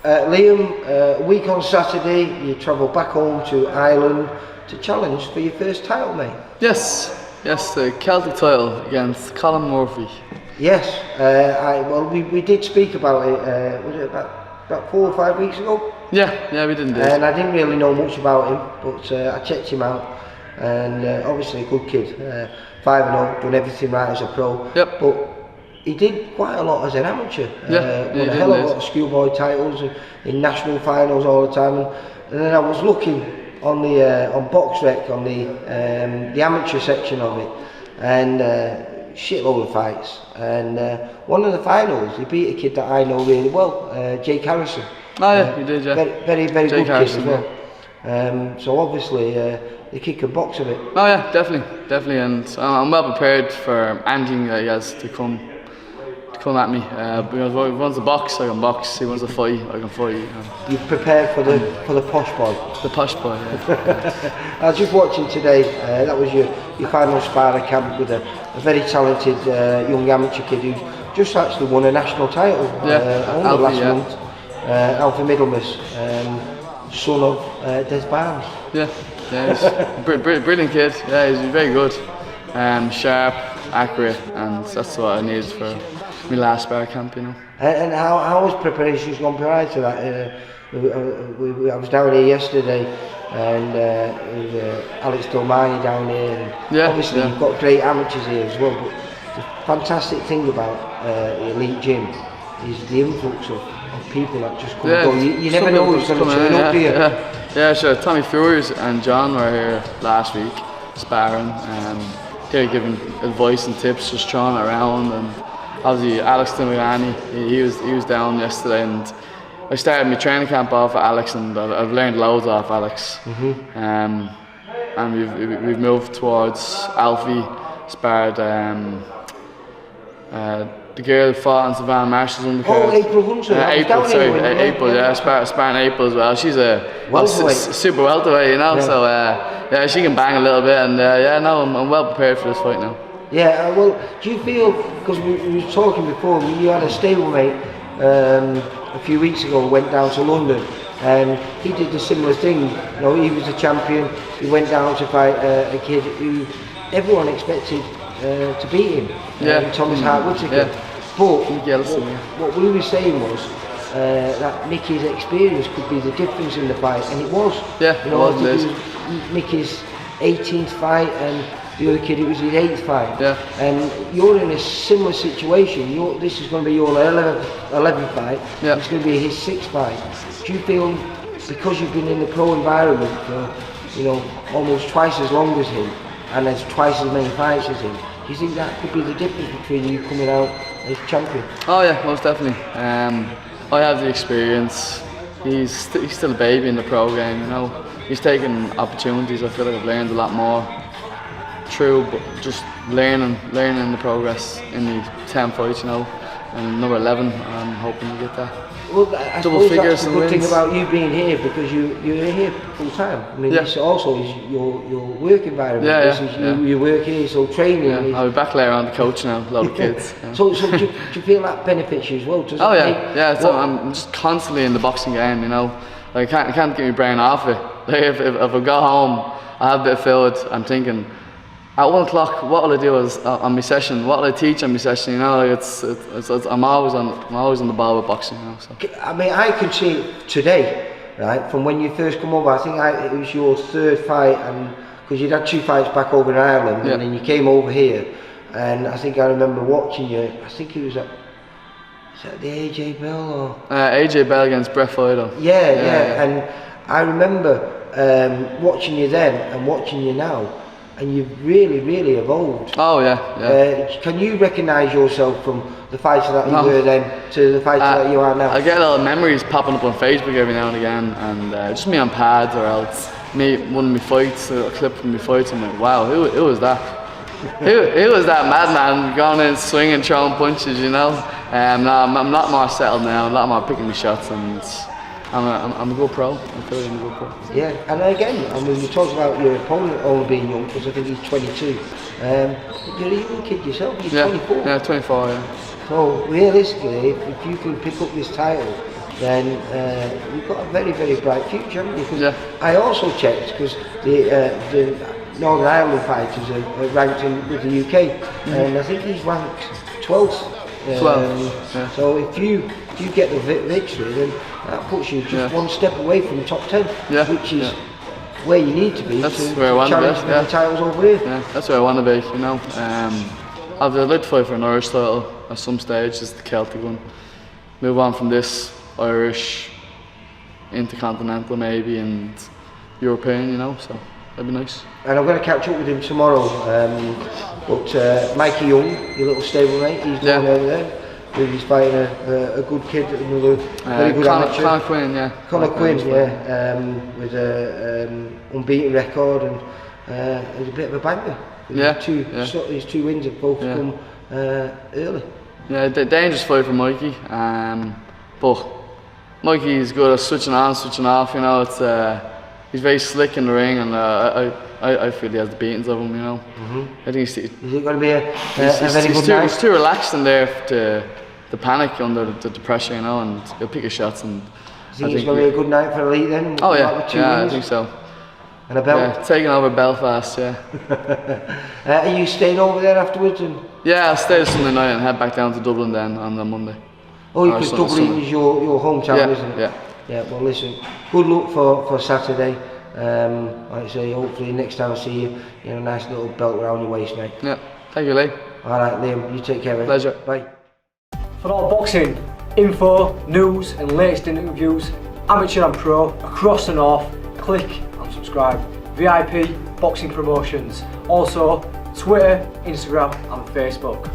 Liam, a week on Saturday, you travel back home to Ireland to challenge for your first title, mate. Yes, the Celtic title against Colin Murphy. Yes, we did speak about it, was it about 4 or 5 weeks ago? Yeah, we didn't. And I didn't really know much about him, but I checked him out, and obviously a good kid, 5-0, done everything right as a pro. Yep. But he did quite a lot as an amateur. Won a hell of a lot of schoolboy titles in national finals all the time. And then I was looking on the on BoxRec on the amateur section of it, and shitload of fights. And one of the finals, he beat a kid that I know really well, Jake Harrison. Oh yeah, you did, yeah. Very good Harrison, kid as well. So obviously the kid can box a bit. Oh yeah, definitely, and I'm well prepared for anything that he has to come at me. Because if he wants to box, I can box. If he wants to fight, I can fight. You've prepared for the posh boy. The posh boy, yeah. I was just watching today. That was your final spar camp with a very talented young amateur kid who just actually won a national title. Only last month. Alfie Middlemas, son of Des Barnes. Yeah, he's a brilliant kid. Yeah, he's very good. Sharp, accurate, and that's what I needed for my last spar camp, you know. And how was preparations gone prior to that? I was down here yesterday, and Alex Dolmani down here, and obviously you've got great amateurs here as well. But the fantastic thing about the elite gym is the influx of people that just come and go. You never know who's going to turn up here. Yeah, sure. Tommy Fures and John were here last week sparring, here giving advice and tips, just throwing it around. And obviously Alex Dolmani, he was down yesterday, and I started my training camp off at Alex, and I've learned loads off Alex. And we've moved towards Alfie, sparred the girl who fought on Savannah Marshall's undercard. Oh, April Hunter. April, yeah, sparring April as well. She's a super welterweight, you know. So she can bang a little bit, and I'm well prepared for this fight now. Yeah, well, do you feel, because we were talking before, you had a stablemate a few weeks ago, went down to London, and he did a similar thing. You know, he was a champion. He went down to fight a kid who everyone expected to beat him, Thomas Hart-Whittaker. But what we were saying was that Mickey's experience could be the difference in the fight, and it was. Yeah, you know, it was Mickey's 18th fight, and the other kid, it was his 8th fight. Yeah. And you're in a similar situation. This is going to be your 11th fight. Yeah. It's going to be his 6th fight. Do you feel, because you've been in the pro environment for almost twice as long as him, and there's twice as many fights as him, do you think that could be the difference between you coming out as champion? Oh yeah, most definitely. I have the experience. He's still a baby in the pro game, you know. He's taking opportunities. I feel like I've learned a lot more. True, but just learning the progress in the 10 fights, you know. And number 11, I'm hoping to get that. Well, I double figures. That's the good thing about you being here, because you're here full time. I mean, this also is your work environment. You work here, so training. Yeah, I'll be back later on the coach now, a lot of kids. Yeah. So do you feel that benefits you as well? So I'm just constantly in the boxing game, you know. Like, I can't get my brain off it. Like, if I go home, I have a bit of food, I'm thinking, at 1 o'clock, what will I do on my session? What will I teach on my session? You know, like I'm always on the ball with boxing. You know, so. I mean, I can see today, right, from when you first come over. I think it was your 3rd fight, and because you'd had 2 fights back over in Ireland, and then you came over here, and I think I remember watching you. I think it was at the AJ Bell or AJ Bell against Brett Fido. Yeah, and I remember watching you then and watching you now. And you've really evolved. Oh yeah. Can you recognise yourself from the fighter that you were then to the fighter that you are now? I get a lot of memories popping up on Facebook every now and again, and just me on pads, or else one of my fights, a clip from my fights. I'm like, wow, who was that? who was that madman going in, swinging, throwing punches? You know. No, I'm a lot more settled now, a lot more picking my shots, and I'm a good pro. I feel like I'm a good pro. Yeah, and again, I mean, you talked about your opponent only being young, because I think he's 22. You're a young kid yourself, you're 24. Yeah, 24, yeah. So realistically, if you can pick up this title, then you've got a very, very bright future, haven't you? Because I also checked, because the Northern Ireland fighters are ranked with the UK, and I think he's ranked 12th. So if you get the victory, then that puts you just one step away from the top 10, which is where you need to be to challenge for the titles over here. Yeah, that's where I want to be, you know. I'd like to fight for an Irish title at some stage, just the Celtic one. Move on from this Irish, intercontinental maybe, and European, you know, so that'd be nice. And I'm going to catch up with him tomorrow, but Mikey Young, your little stablemate, he's going over there. He's fighting a good kid, another very good amateur. Conor Quinn, yeah. Conor Quinn, with an unbeaten record, and he's a bit of a banker. His two wins have both come early. Yeah, dangerous fight for Mikey, but Mikey is good at switching on, switching off, you know. It's he's very slick in the ring, and I feel he has the beatings of him, you know. I think is it going to be a very good night? He's too relaxed in there to panic under the pressure, you know, and he'll pick his shots. And I think it's going to be a good night for Elite then? Oh yeah, I think so. And a belt? Yeah, taking over Belfast, yeah. Are you staying over there afterwards? Yeah, I'll stay Sunday night and head back down to Dublin then on the Monday. Oh, because Dublin is your hometown, isn't it? Yeah, well listen, good luck for Saturday. Like I say, hopefully next time I see you, you know, a nice little belt around your waist, mate. Yeah, thank you, Lee. Alright, Liam, you take care, mate. Pleasure. Bye. For all boxing info, news and latest interviews, amateur and pro, across the north, click and subscribe. VIP Boxing Promotions. Also, Twitter, Instagram and Facebook.